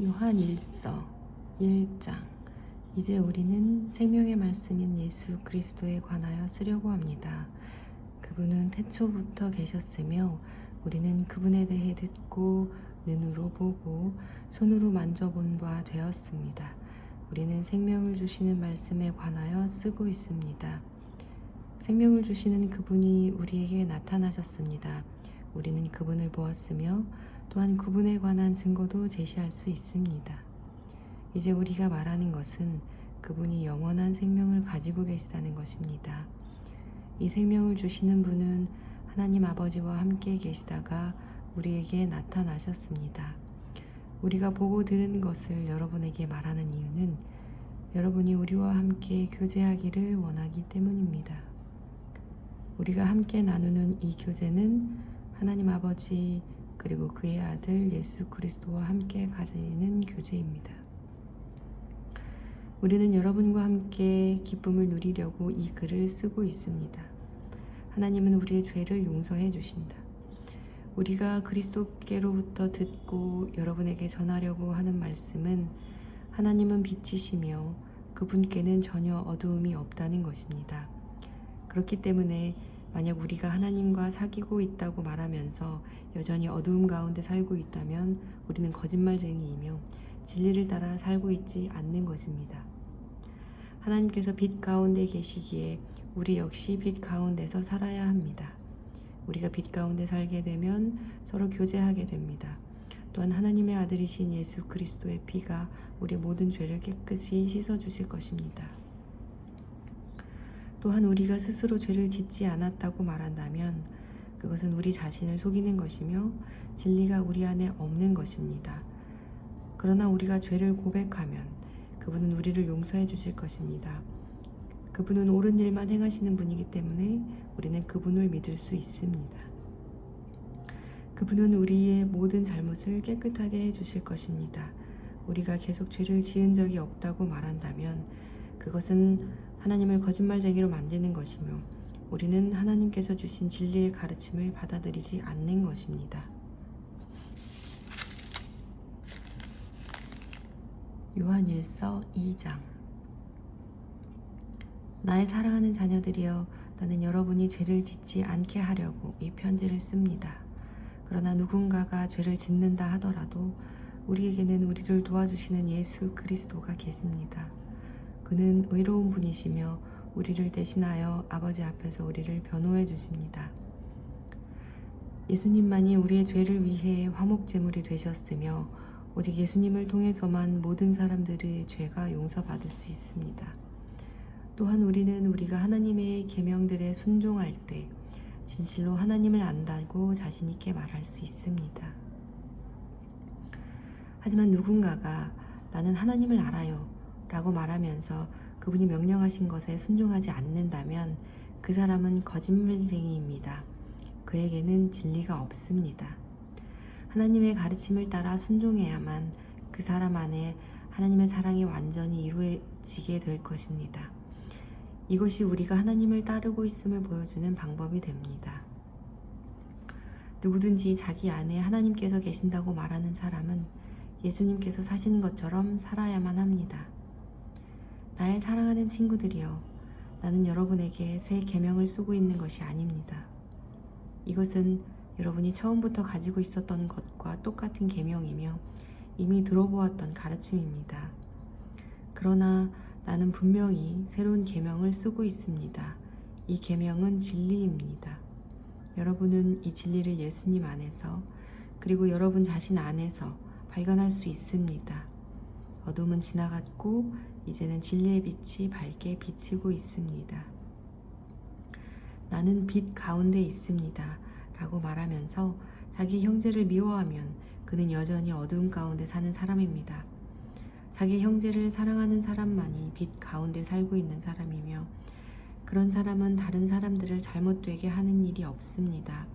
요한일서 1장. 이제 우리는 생명의 말씀인 예수 그리스도에 관하여 쓰려고 합니다. 그분은 태초부터 계셨으며 우리는 그분에 대해 듣고 눈으로 보고 손으로 만져본 바 되었습니다. 우리는 생명을 주시는 말씀에 관하여 쓰고 있습니다. 생명을 주시는 그분이 우리에게 나타나셨습니다. 우리는 그분을 보았으며 또한 그분에 관한 증거도 제시할 수 있습니다. 이제 우리가 말하는 것은 그분이 영원한 생명을 가지고 계시다는 것입니다. 이 생명을 주시는 분은 하나님 아버지와 함께 계시다가 우리에게 나타나셨습니다. 우리가 보고 들은 것을 여러분에게 말하는 이유는 여러분이 우리와 함께 교제하기를 원하기 때문입니다. 우리가 함께 나누는 이 교제는 하나님 아버지 그리고 그의 아들 예수 그리스도와 함께 가지는 교제입니다. 우리는 여러분과 함께 기쁨을 누리려고 이 글을 쓰고 있습니다. 하나님은 우리의 죄를 용서해 주신다. 우리가 그리스도께로부터 듣고 여러분에게 전하려고 하는 말씀은 하나님은 빛이시며 그분께는 전혀 어두움이 없다는 것입니다. 그렇기 때문에 만약 우리가 하나님과 사귀고 있다고 말하면서 여전히 어두움 가운데 살고 있다면 우리는 거짓말쟁이이며 진리를 따라 살고 있지 않는 것입니다. 하나님께서 빛 가운데 계시기에 우리 역시 빛 가운데서 살아야 합니다. 우리가 빛 가운데 살게 되면 서로 교제하게 됩니다. 또한 하나님의 아들이신 예수 그리스도의 피가 우리 모든 죄를 깨끗이 씻어주실 것입니다. 또한 우리가 스스로 죄를 짓지 않았다고 말한다면 그것은 우리 자신을 속이는 것이며 진리가 우리 안에 없는 것입니다. 그러나 우리가 죄를 고백하면 그분은 우리를 용서해 주실 것입니다. 그분은 옳은 일만 행하시는 분이기 때문에 우리는 그분을 믿을 수 있습니다. 그분은 우리의 모든 잘못을 깨끗하게 해주실 것입니다. 우리가 계속 죄를 지은 적이 없다고 말한다면 그것은 하나님을 거짓말쟁이로 만드는 것이며 우리는 하나님께서 주신 진리의 가르침을 받아들이지 않는 것입니다. 요한일서 2장. 나의 사랑하는 자녀들이여, 나는 여러분이 죄를 짓지 않게 하려고 이 편지를 씁니다. 그러나 누군가가 죄를 짓는다 하더라도 우리에게는 우리를 도와주시는 예수 그리스도가 계십니다. 그는 의로운 분이시며 우리를 대신하여 아버지 앞에서 우리를 변호해 주십니다. 예수님만이 우리의 죄를 위해 화목제물이 되셨으며 오직 예수님을 통해서만 모든 사람들의 죄가 용서받을 수 있습니다. 또한 우리는 우리가 하나님의 계명들에 순종할 때 진실로 하나님을 안다고 자신 있게 말할 수 있습니다. 하지만 누군가가 나는 하나님을 알아요 라고 말하면서 그분이 명령하신 것에 순종하지 않는다면 그 사람은 거짓말쟁이입니다. 그에게는 진리가 없습니다. 하나님의 가르침을 따라 순종해야만 그 사람 안에 하나님의 사랑이 완전히 이루어지게 될 것입니다. 이것이 우리가 하나님을 따르고 있음을 보여주는 방법이 됩니다. 누구든지 자기 안에 하나님께서 계신다고 말하는 사람은 예수님께서 사시는 것처럼 살아야만 합니다. 나의 사랑하는 친구들이여, 나는 여러분에게 새 계명을 쓰고 있는 것이 아닙니다. 이것은 여러분이 처음부터 가지고 있었던 것과 똑같은 계명이며 이미 들어보았던 가르침입니다. 그러나 나는 분명히 새로운 계명을 쓰고 있습니다. 이 계명은 진리입니다. 여러분은 이 진리를 예수님 안에서 그리고 여러분 자신 안에서 발견할 수 있습니다. 어둠은 지나갔고 이제는 진리의 빛이 밝게 비치고 있습니다. 나는 빛 가운데 있습니다 라고 말하면서 자기 형제를 미워하면 그는 여전히 어두움 가운데 사는 사람입니다. 자기 형제를 사랑하는 사람만이 빛 가운데 살고 있는 사람이며 그런 사람은 다른 사람들을 잘못되게 하는 일이 없습니다.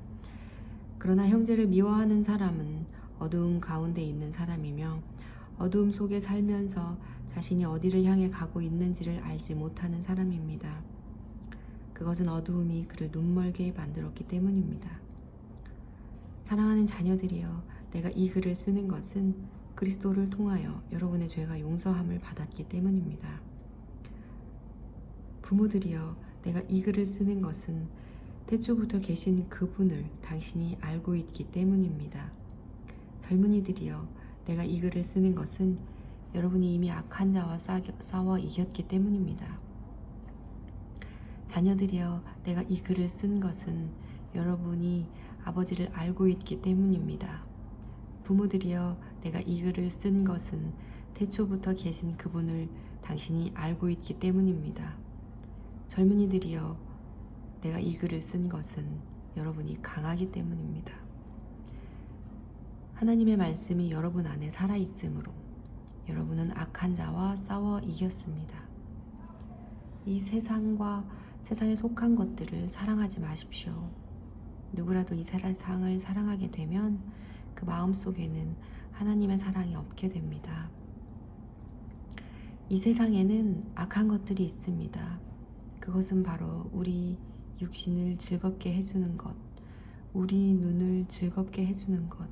그러나 형제를 미워하는 사람은 어두움 가운데 있는 사람이며 어두움 속에 살면서 자신이 어디를 향해 가고 있는지를 알지 못하는 사람입니다. 그것은 어두움이 그를 눈멀게 만들었기 때문입니다. 사랑하는 자녀들이여, 내가 이 글을 쓰는 것은 그리스도를 통하여 여러분의 죄가 용서함을 받았기 때문입니다. 부모들이여, 내가 이 글을 쓰는 것은 태초부터 계신 그분을 당신이 알고 있기 때문입니다. 젊은이들이여, 내가 이 글을 쓰는 것은 여러분이 이미 악한 자와 싸워 이겼기 때문입니다. 자녀들이여, 내가 이 글을 쓴 것은 여러분이 아버지를 알고 있기 때문입니다. 부모들이여, 내가 이 글을 쓴 것은 태초부터 계신 그분을 당신이 알고 있기 때문입니다. 젊은이들이여, 내가 이 글을 쓴 것은 여러분이 강하기 때문입니다. 하나님의 말씀이 여러분 안에 살아있으므로 여러분은 악한 자와 싸워 이겼습니다. 이 세상에 속한 것들을 사랑하지 마십시오. 누구라도 이 세상을 사랑하게 되면 그 마음속에는 하나님의 사랑이 없게 됩니다. 이 세상에는 악한 것들이 있습니다. 그것은 바로 우리 육신을 즐겁게 해주는 것, 우리 눈을 즐겁게 해주는 것,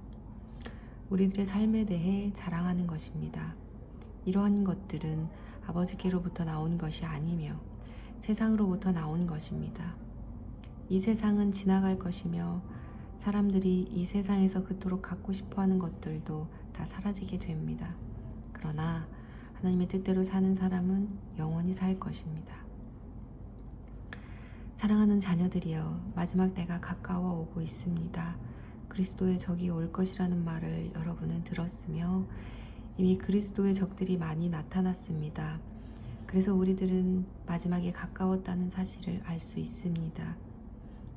우리들의 삶에 대해 자랑하는 것입니다. 이러한 것들은 아버지께로부터 나온 것이 아니며 세상으로부터 나온 것입니다. 이 세상은 지나갈 것이며 사람들이 이 세상에서 그토록 갖고 싶어하는 것들도 다 사라지게 됩니다. 그러나 하나님의 뜻대로 사는 사람은 영원히 살 것입니다. 사랑하는 자녀들이여, 마지막 때가 가까워 오고 있습니다. 그리스도의 적이 올 것이라는 말을 여러분은 들었으며 이미 그리스도의 적들이 많이 나타났습니다. 그래서 우리들은 마지막에 가까웠다는 사실을 알 수 있습니다.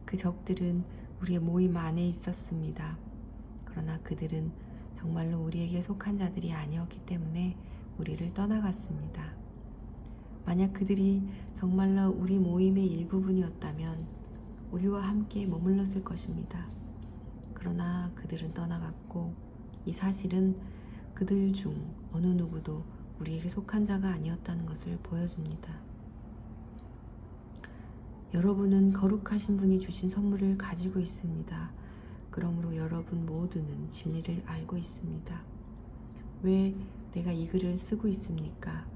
그 적들은 우리의 모임 안에 있었습니다. 그러나 그들은 정말로 우리에게 속한 자들이 아니었기 때문에 우리를 떠나갔습니다. 만약 그들이 정말로 우리 모임의 일부분이었다면 우리와 함께 머물렀을 것입니다. 그러나 그들은 떠나갔고 이 사실은 그들 중 어느 누구도 우리에게 속한 자가 아니었다는 것을 보여줍니다. 여러분은 거룩하신 분이 주신 선물을 가지고 있습니다. 그러므로 여러분 모두는 진리를 알고 있습니다. 왜 내가 이 글을 쓰고 있습니까?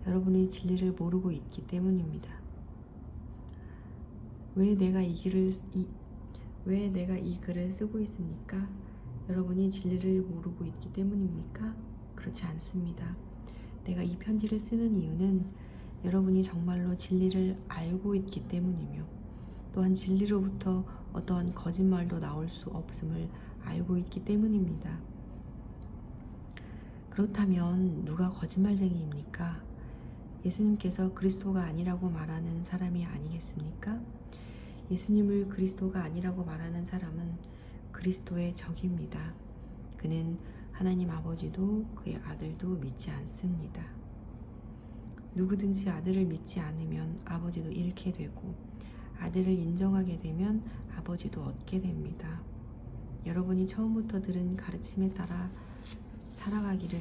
여러분이 진리를 모르고 있기 때문입니다. 왜 내가 이 글을 쓰고 있습니까? 여러분이 진리를 모르고 있기 때문입니까? 그렇지 않습니다. 내가 이 편지를 쓰는 이유는 여러분이 정말로 진리를 알고 있기 때문이며 또한 진리로부터 어떠한 거짓말도 나올 수 없음을 알고 있기 때문입니다. 그렇다면 누가 거짓말쟁이입니까? 예수님께서 그리스도가 아니라고 말하는 사람이 아니겠습니까? 예수님을 그리스도가 아니라고 말하는 사람은 그리스도의 적입니다. 그는 하나님 아버지도 그의 아들도 믿지 않습니다. 누구든지 아들을 믿지 않으면 아버지도 잃게 되고 아들을 인정하게 되면 아버지도 얻게 됩니다. 여러분이 처음부터 들은 가르침에 따라 살아가기를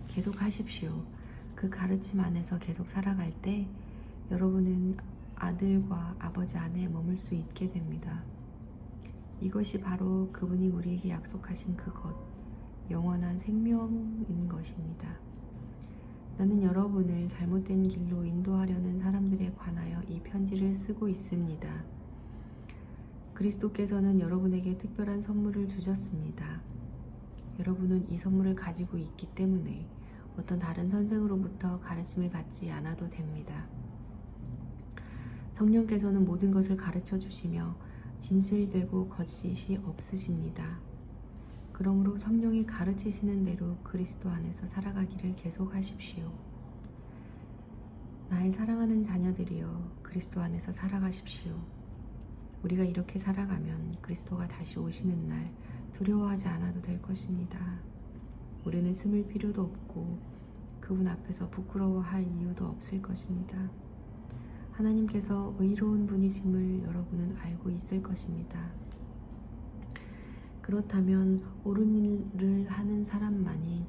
계속 하십시오. 그 가르침 안에서 계속 살아갈 때 여러분은 아들과 아버지 안에 머물 수 있게 됩니다. 이것이 바로 그분이 우리에게 약속하신 그것, 영원한 생명인 것입니다. 나는 여러분을 잘못된 길로 인도하려는 사람들에 관하여 이 편지를 쓰고 있습니다. 그리스도께서는 여러분에게 특별한 선물을 주셨습니다. 여러분은 이 선물을 가지고 있기 때문에 어떤 다른 선생으로부터 가르침을 받지 않아도 됩니다. 성령께서는 모든 것을 가르쳐 주시며 진실되고 거짓이 없으십니다. 그러므로 성령이 가르치시는 대로 그리스도 안에서 살아가기를 계속하십시오. 나의 사랑하는 자녀들이여, 그리스도 안에서 살아가십시오. 우리가 이렇게 살아가면 그리스도가 다시 오시는 날 두려워하지 않아도 될 것입니다. 우리는 숨을 필요도 없고 그분 앞에서 부끄러워할 이유도 없을 것입니다. 하나님께서 의로운 분이심을 여러분은 알고 있을 것입니다. 그렇다면 옳은 일을 하는 사람만이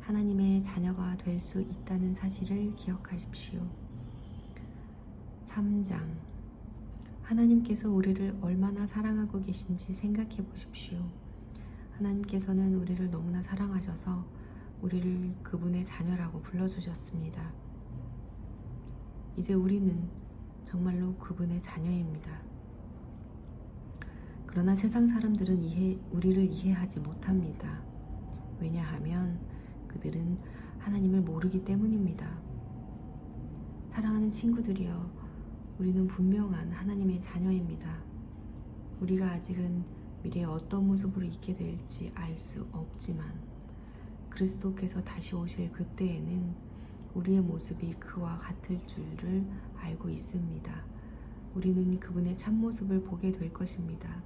하나님의 자녀가 될 수 있다는 사실을 기억하십시오. 3장 하나님께서 우리를 얼마나 사랑하고 계신지 생각해 보십시오. 하나님께서는 우리를 너무나 사랑하셔서 우리를 그분의 자녀라고 불러주셨습니다. 이제 우리는 정말로 그분의 자녀입니다. 그러나 세상 사람들은 우리를 이해하지 못합니다. 왜냐하면 그들은 하나님을 모르기 때문입니다. 사랑하는 친구들이여, 우리는 분명한 하나님의 자녀입니다. 우리가 아직은 미래에 어떤 모습으로 있게 될지 알 수 없지만 그리스도께서 다시 오실 그때에는 우리의 모습이 그와 같을 줄을 알고 있습니다. 우리는 그분의 참모습을 보게 될 것입니다.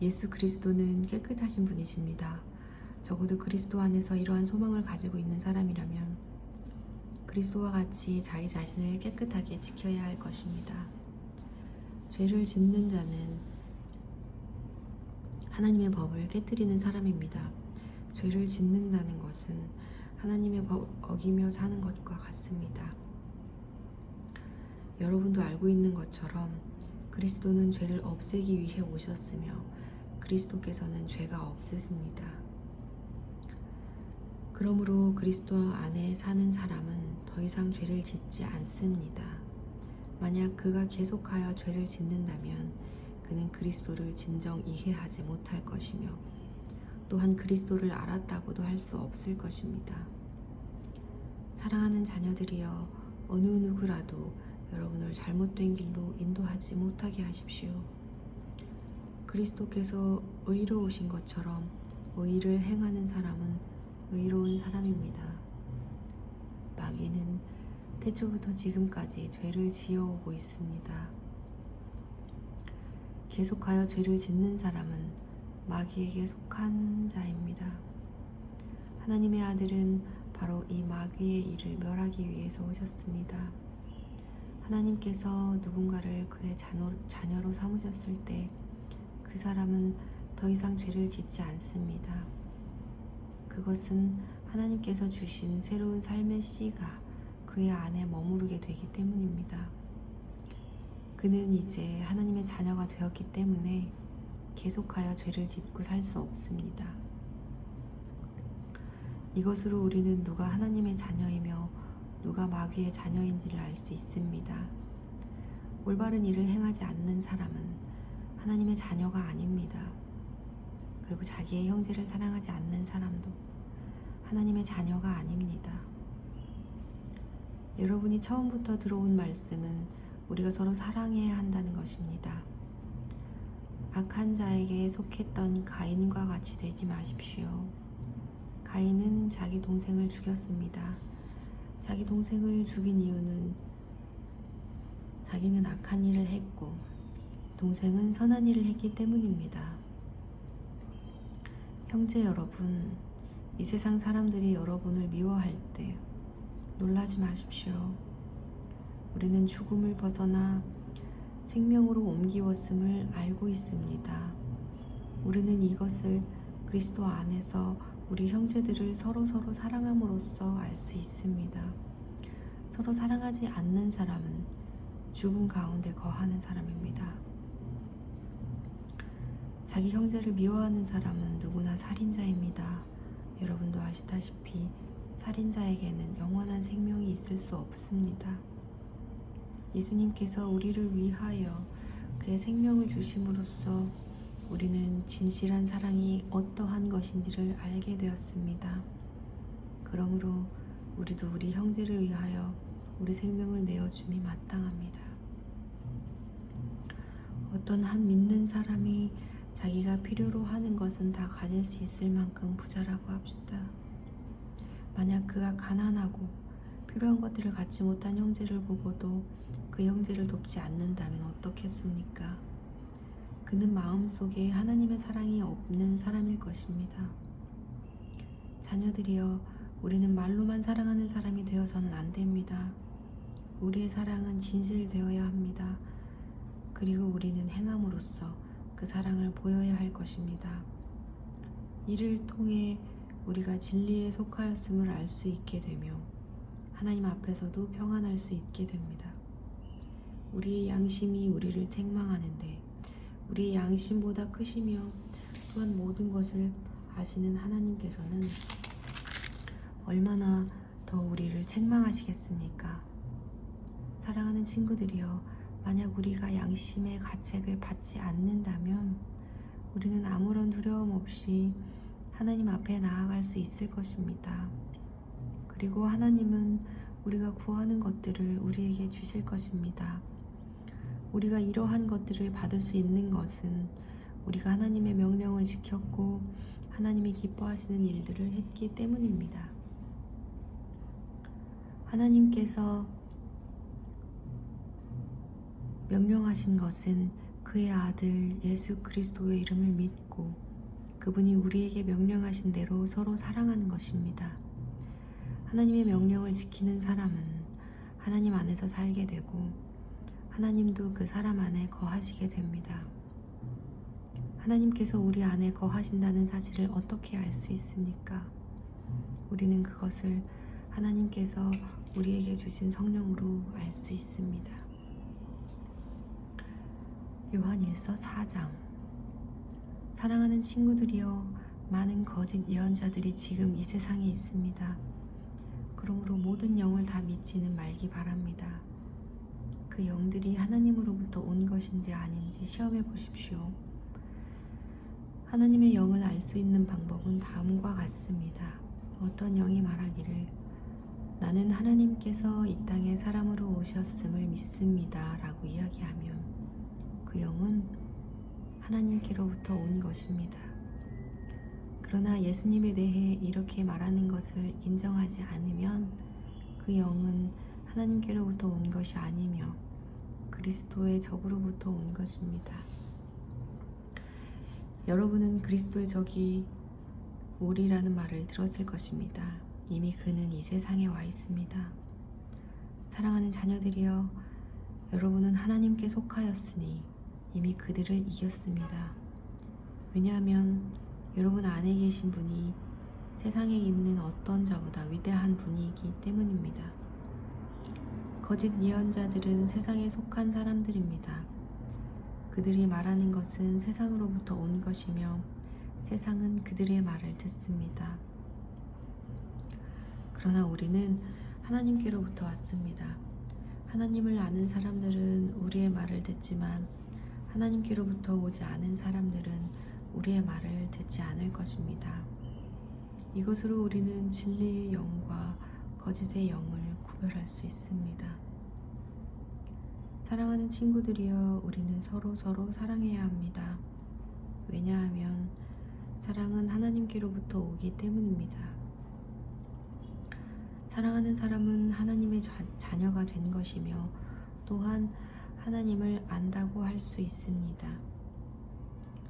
예수 그리스도는 깨끗하신 분이십니다. 적어도 그리스도 안에서 이러한 소망을 가지고 있는 사람이라면 그리스도와 같이 자기 자신을 깨끗하게 지켜야 할 것입니다. 죄를 짓는 자는 하나님의 법을 깨뜨리는 사람입니다. 죄를 짓는다는 것은 하나님의 법 어기며 사는 것과 같습니다. 여러분도 알고 있는 것처럼 그리스도는 죄를 없애기 위해 오셨으며 그리스도께서는 죄가 없으십니다. 그러므로 그리스도 안에 사는 사람은 더 이상 죄를 짓지 않습니다. 만약 그가 계속하여 죄를 짓는다면 그는 그리스도를 진정 이해하지 못할 것이며 또한 그리스도를 알았다고도 할 수 없을 것입니다. 사랑하는 자녀들이여, 어느 누구라도 여러분을 잘못된 길로 인도하지 못하게 하십시오. 그리스도께서 의로우신 것처럼 의를 행하는 사람은 의로운 사람입니다. 마귀는 태초부터 지금까지 죄를 지어오고 있습니다. 계속하여 죄를 짓는 사람은 마귀에게 속한 자입니다. 하나님의 아들은 바로 이 마귀의 일을 멸하기 위해서 오셨습니다. 하나님께서 누군가를 그의 자녀로 삼으셨을 때 그 사람은 더 이상 죄를 짓지 않습니다. 그것은 하나님께서 주신 새로운 삶의 씨가 그의 안에 머무르게 되기 때문입니다. 그는 이제 하나님의 자녀가 되었기 때문에 계속하여 죄를 짓고 살 수 없습니다. 이것으로 우리는 누가 하나님의 자녀이며 누가 마귀의 자녀인지를 알 수 있습니다. 올바른 일을 행하지 않는 사람은 하나님의 자녀가 아닙니다. 그리고 자기의 형제를 사랑하지 않는 사람도 하나님의 자녀가 아닙니다. 여러분이 처음부터 들어온 말씀은 우리가 서로 사랑해야 한다는 것입니다. 악한 자에게 속했던 가인과 같이 되지 마십시오. 가인은 자기 동생을 죽였습니다. 자기 동생을 죽인 이유는 자기는 악한 일을 했고 동생은 선한 일을 했기 때문입니다. 형제 여러분, 이 세상 사람들이 여러분을 미워할 때 놀라지 마십시오. 우리는 죽음을 벗어나 생명으로 옮기웠음을 알고 있습니다. 우리는 이것을 그리스도 안에서 우리 형제들을 서로 사랑함으로써 알 수 있습니다. 서로 사랑하지 않는 사람은 죽음 가운데 거하는 사람입니다. 자기 형제를 미워하는 사람은 누구나 살인자입니다. 여러분도 아시다시피 살인자에게는 영원한 생명이 있을 수 없습니다. 예수님께서 우리를 위하여 그의 생명을 주심으로써 우리는 진실한 사랑이 어떠한 것인지를 알게 되었습니다. 그러므로 우리도 우리 형제를 위하여 우리 생명을 내어줌이 마땅합니다. 어떤 한 믿는 사람이 자기가 필요로 하는 것은 다 가질 수 있을 만큼 부자라고 합시다. 만약 그가 가난하고 필요한 것들을 갖지 못한 형제를 보고도 그 형제를 돕지 않는다면 어떻겠습니까? 그는 마음속에 하나님의 사랑이 없는 사람일 것입니다. 자녀들이여, 우리는 말로만 사랑하는 사람이 되어서는 안 됩니다. 우리의 사랑은 진실되어야 합니다. 그리고 우리는 행함으로써 그 사랑을 보여야 할 것입니다. 이를 통해 우리가 진리에 속하였음을 알 수 있게 되며 하나님 앞에서도 평안할 수 있게 됩니다. 우리의 양심이 우리를 책망하는데 우리의 양심보다 크시며 또한 모든 것을 아시는 하나님께서는 얼마나 더 우리를 책망하시겠습니까? 사랑하는 친구들이여, 만약 우리가 양심의 가책을 받지 않는다면 우리는 아무런 두려움 없이 하나님 앞에 나아갈 수 있을 것입니다. 그리고 하나님은 우리가 구하는 것들을 우리에게 주실 것입니다. 우리가 이러한 것들을 받을 수 있는 것은 우리가 하나님의 명령을 지켰고 하나님이 기뻐하시는 일들을 했기 때문입니다. 하나님께서 명령하신 것은 그의 아들 예수 그리스도의 이름을 믿고 그분이 우리에게 명령하신 대로 서로 사랑하는 것입니다. 하나님의 명령을 지키는 사람은 하나님 안에서 살게 되고 하나님도 그 사람 안에 거하시게 됩니다. 하나님께서 우리 안에 거하신다는 사실을 어떻게 알 수 있습니까? 우리는 그것을 하나님께서 우리에게 주신 성령으로 알 수 있습니다. 요한일서 4장. 사랑하는 친구들이여, 많은 거짓 예언자들이 지금 이 세상에 있습니다. 그러므로 모든 영을 다 믿지는 말기 바랍니다. 그 영들이 하나님으로부터 온 것인지 아닌지 시험해 보십시오. 하나님의 영을 알 수 있는 방법은 다음과 같습니다. 어떤 영이 말하기를 나는 하나님께서 이 땅에 사람으로 오셨음을 믿습니다 라고 이야기하면 그 영은 하나님께로부터 온 것입니다. 그러나 예수님에 대해 이렇게 말하는 것을 인정하지 않으면 그 영은 하나님께로부터 온 것이 아니며 그리스도의 적으로부터 온 것입니다. 여러분은 그리스도의 적이 오리라는 말을 들었을 것입니다. 이미 그는 이 세상에 와 있습니다. 사랑하는 자녀들이여, 여러분은 하나님께 속하였으니 이미 그들을 이겼습니다. 왜냐하면 여러분 안에 계신 분이 세상에 있는 어떤 자보다 위대한 분이기 때문입니다. 거짓 예언자들은 세상에 속한 사람들입니다. 그들이 말하는 것은 세상으로부터 온 것이며 세상은 그들의 말을 듣습니다. 그러나 우리는 하나님께로부터 왔습니다. 하나님을 아는 사람들은 우리의 말을 듣지만 하나님께로부터 오지 않은 사람들은 우리의 말을 듣지 않을 것입니다. 이것으로 우리는 진리의 영과 거짓의 영을 구별할 수 있습니다. 사랑하는 친구들이여, 우리는 서로 사랑해야 합니다. 왜냐하면 사랑은 하나님께로부터 오기 때문입니다. 사랑하는 사람은 하나님의 자녀가 된 것이며 또한 하나님을 안다고 할 수 있습니다.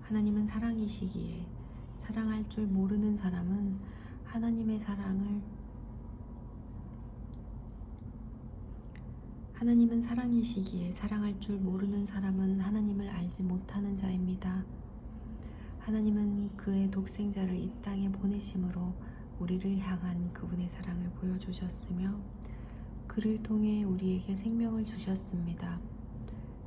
하나님은 사랑이시기에 사랑할 줄 모르는 사람은 하나님의 사랑을 하나님은 사랑이시기에 사랑할 줄 모르는 사람은 하나님을 알지 못하는 자입니다. 하나님은 그의 독생자를 이 땅에 보내심으로 우리를 향한 그분의 사랑을 보여주셨으며 그를 통해 우리에게 생명을 주셨습니다.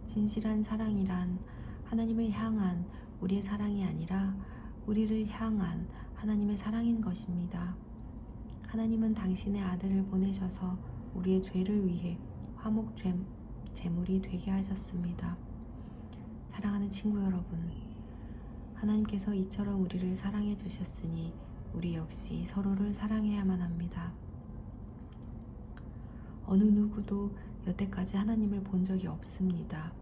진실한 사랑이란 하나님을 향한 우리의 사랑이 아니라 우리를 향한 하나님의 사랑인 것입니다. 하나님은 당신의 아들을 보내셔서 우리의 죄를 위해 화목 제물이 되게 하셨습니다. 사랑하는 친구 여러분, 하나님께서 이처럼 우리를 사랑해 주셨으니 우리 역시 서로를 사랑해야만 합니다. 어느 누구도 여태까지 하나님을 본 적이 없습니다.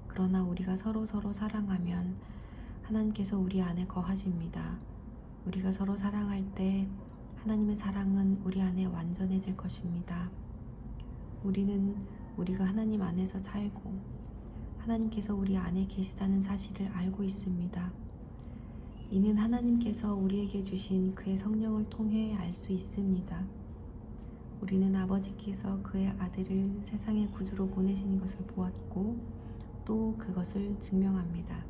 그러나 우리가 서로 사랑하면 하나님께서 우리 안에 거하십니다. 우리가 서로 사랑할 때 하나님의 사랑은 우리 안에 완전해질 것입니다. 우리는 우리가 하나님 안에서 살고 하나님께서 우리 안에 계시다는 사실을 알고 있습니다. 이는 하나님께서 우리에게 주신 그의 성령을 통해 알 수 있습니다. 우리는 아버지께서 그의 아들을 세상의 구주로 보내신 것을 보았고 또 그것을 증명합니다.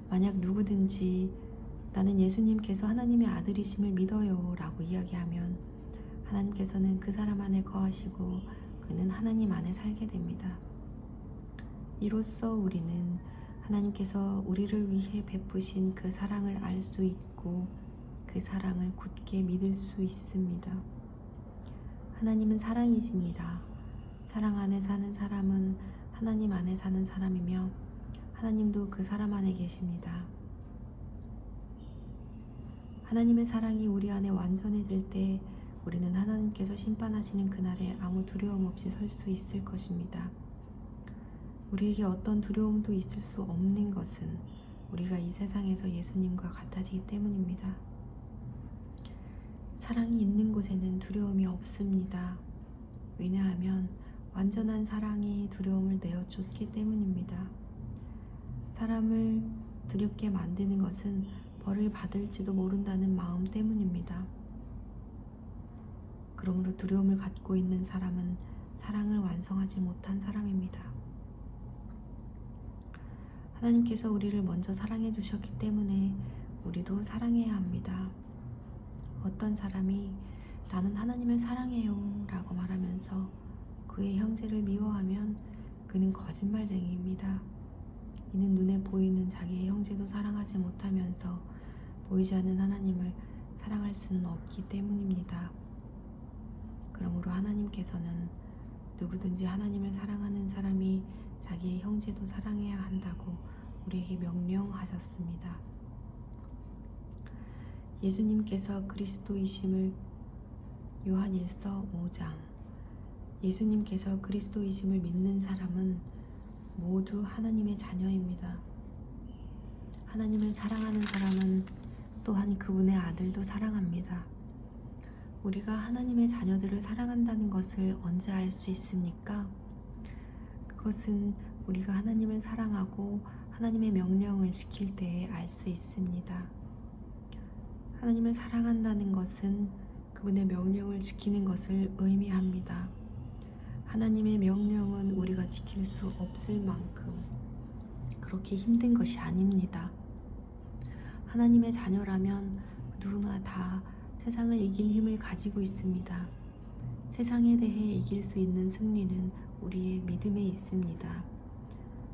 만약 누구든지 나는 예수님께서 하나님의 아들이심을 믿어요 라고 이야기하면 하나님께서는 그 사람 안에 거하시고 그는 하나님 안에 살게 됩니다. 이로써 우리는 하나님께서 우리를 위해 베푸신 그 사랑을 알 수 있고 그 사랑을 굳게 믿을 수 있습니다. 하나님은 사랑이십니다. 사랑 안에 사는 사람은 하나님 안에 사는 사람이며 하나님도 그 사람 안에 계십니다. 하나님의 사랑이 우리 안에 완전해질 때 우리는 하나님께서 심판하시는 그날에 아무 두려움 없이 설 수 있을 것입니다. 우리에게 어떤 두려움도 있을 수 없는 것은 우리가 이 세상에서 예수님과 같아지기 때문입니다. 사랑이 있는 곳에는 두려움이 없습니다. 왜냐하면 완전한 사랑이 두려움을 내어쫓기 때문입니다. 사람을 두렵게 만드는 것은 벌을 받을지도 모른다는 마음 때문입니다. 그러므로 두려움을 갖고 있는 사람은 사랑을 완성하지 못한 사람입니다. 하나님께서 우리를 먼저 사랑해 주셨기 때문에 우리도 사랑해야 합니다. 어떤 사람이 나는 하나님을 사랑해요 라고 말하면서 그의 형제를 미워하면 그는 거짓말쟁이입니다. 이는 눈에 보이는 자기의 형제도 사랑하지 못하면서 보이지 않는 하나님을 사랑할 수는 없기 때문입니다. 그러므로 하나님께서는 누구든지 하나님을 사랑하는 사람이 자기의 형제도 사랑해야 한다고 우리에게 명령하셨습니다. 예수님께서 그리스도이심을 요한일서 5장 예수님께서 그리스도이심을 믿는 사람은 모두 하나님의 자녀입니다. 하나님을 사랑하는 사람은 또한 그분의 아들도 사랑합니다. 우리가 하나님의 자녀들을 사랑한다는 것을 언제 알 수 있습니까? 그것은 우리가 하나님을 사랑하고 하나님의 명령을 지킬 때에 알 수 있습니다. 하나님을 사랑한다는 것은 그분의 명령을 지키는 것을 의미합니다. 하나님의 명령은 우리가 지킬 수 없을 만큼 그렇게 힘든 것이 아닙니다. 하나님의 자녀라면 누구나 다 세상을 이길 힘을 가지고 있습니다. 세상에 대해 이길 수 있는 승리는 우리의 믿음에 있습니다.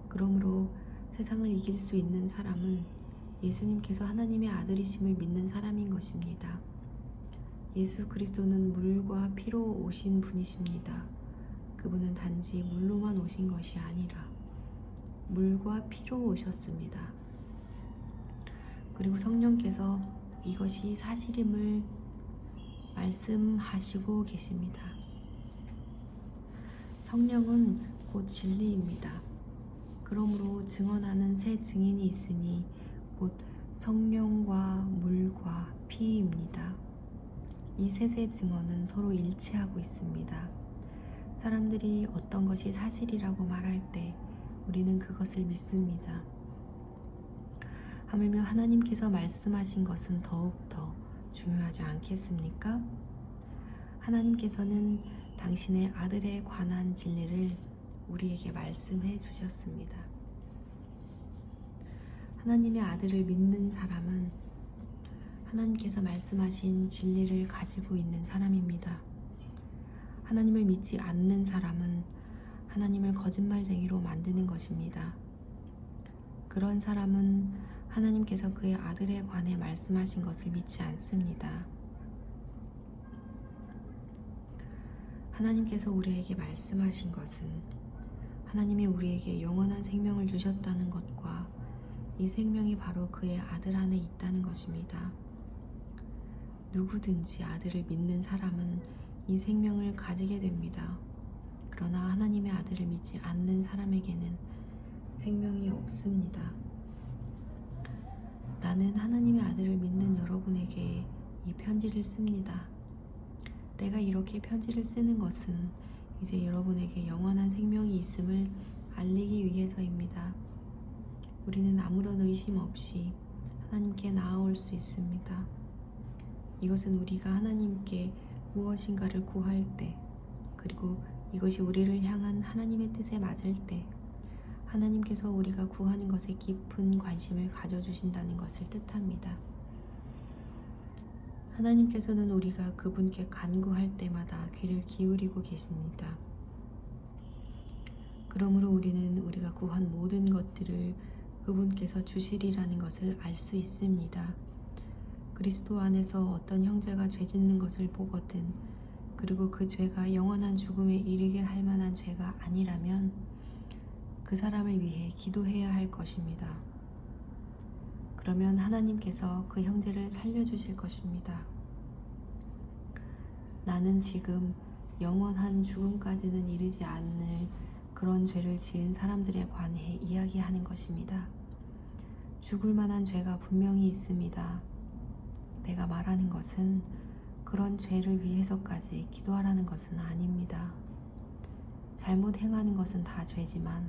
그러므로 세상을 이길 수 있는 사람은 예수님께서 하나님의 아들이심을 믿는 사람인 것입니다. 예수 그리스도는 물과 피로 오신 분이십니다. 그분은 단지 물로만 오신 것이 아니라 물과 피로 오셨습니다. 그리고 성령께서 이것이 사실임을 말씀하시고 계십니다. 성령은 곧 진리입니다. 그러므로 증언하는 새 증인이 있으니 곧 성령과 물과 피입니다. 이 셋의 증언은 서로 일치하고 있습니다. 사람들이 어떤 것이 사실이라고 말할 때 우리는 그것을 믿습니다. 하물며 하나님께서 말씀하신 것은 더욱더 중요하지 않겠습니까? 하나님께서는 당신의 아들에 관한 진리를 우리에게 말씀해 주셨습니다. 하나님의 아들을 믿는 사람은 하나님께서 말씀하신 진리를 가지고 있는 사람입니다. 하나님을 믿지 않는 사람은 하나님을 거짓말쟁이로 만드는 것입니다. 그런 사람은 하나님께서 그의 아들에 관해 말씀하신 것을 믿지 않습니다. 하나님께서 우리에게 말씀하신 것은 하나님이 우리에게 영원한 생명을 주셨다는 것과 이 생명이 바로 그의 아들 안에 있다는 것입니다. 누구든지 아들을 믿는 사람은 이 생명을 가지게 됩니다. 그러나 하나님의 아들을 믿지 않는 사람에게는 생명이 없습니다. 나는 하나님의 아들을 믿는 여러분에게 이 편지를 씁니다. 내가 이렇게 편지를 쓰는 것은 이제 여러분에게 영원한 생명이 있음을 알리기 위해서입니다. 우리는 아무런 의심 없이 하나님께 나아올 수 있습니다. 이것은 우리가 하나님께 무엇인가를 구할 때, 그리고 이것이 우리를 향한 하나님의 뜻에 맞을 때 하나님께서 우리가 구하는 것에 깊은 관심을 가져주신다는 것을 뜻합니다. 하나님께서는 우리가 그분께 간구할 때마다 귀를 기울이고 계십니다. 그러므로 우리는 우리가 구한 모든 것들을 그분께서 주시리라는 것을 알 수 있습니다. 그리스도 안에서 어떤 형제가 죄 짓는 것을 보거든 그리고 그 죄가 영원한 죽음에 이르게 할 만한 죄가 아니라면 그 사람을 위해 기도해야 할 것입니다. 그러면 하나님께서 그 형제를 살려주실 것입니다. 나는 지금 영원한 죽음까지는 이르지 않을 그런 죄를 지은 사람들에 관해 이야기하는 것입니다. 죽을 만한 죄가 분명히 있습니다. 내가 말하는 것은 그런 죄를 위해서까지 기도하라는 것은 아닙니다. 잘못 행하는 것은 다 죄지만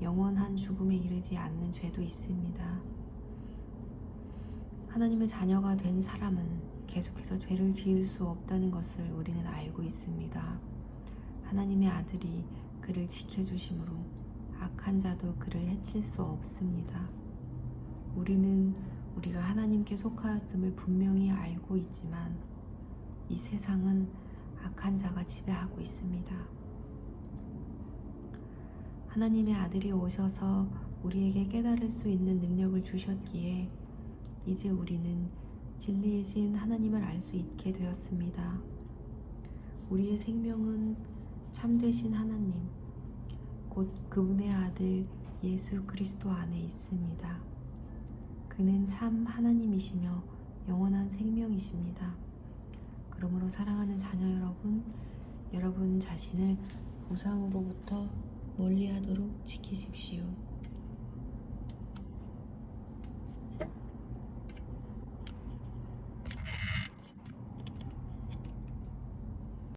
영원한 죽음에 이르지 않는 죄도 있습니다. 하나님의 자녀가 된 사람은 계속해서 죄를 지을 수 없다는 것을 우리는 알고 있습니다. 하나님의 아들이 그를 지켜주심으로 악한 자도 그를 해칠 수 없습니다. 우리는 우리가 하나님께 속하였음을 분명히 알고 있지만 이 세상은 악한 자가 지배하고 있습니다. 하나님의 아들이 오셔서 우리에게 깨달을 수 있는 능력을 주셨기에 이제 우리는 진리이신 하나님을 알 수 있게 되었습니다. 우리의 생명은 참되신 하나님, 곧 그분의 아들 예수 그리스도 안에 있습니다. 그는 참 하나님이시며 영원한 생명이십니다. 그러므로 사랑하는 자녀 여러분, 여러분 자신을 우상으로부터 멀리하도록 지키십시오.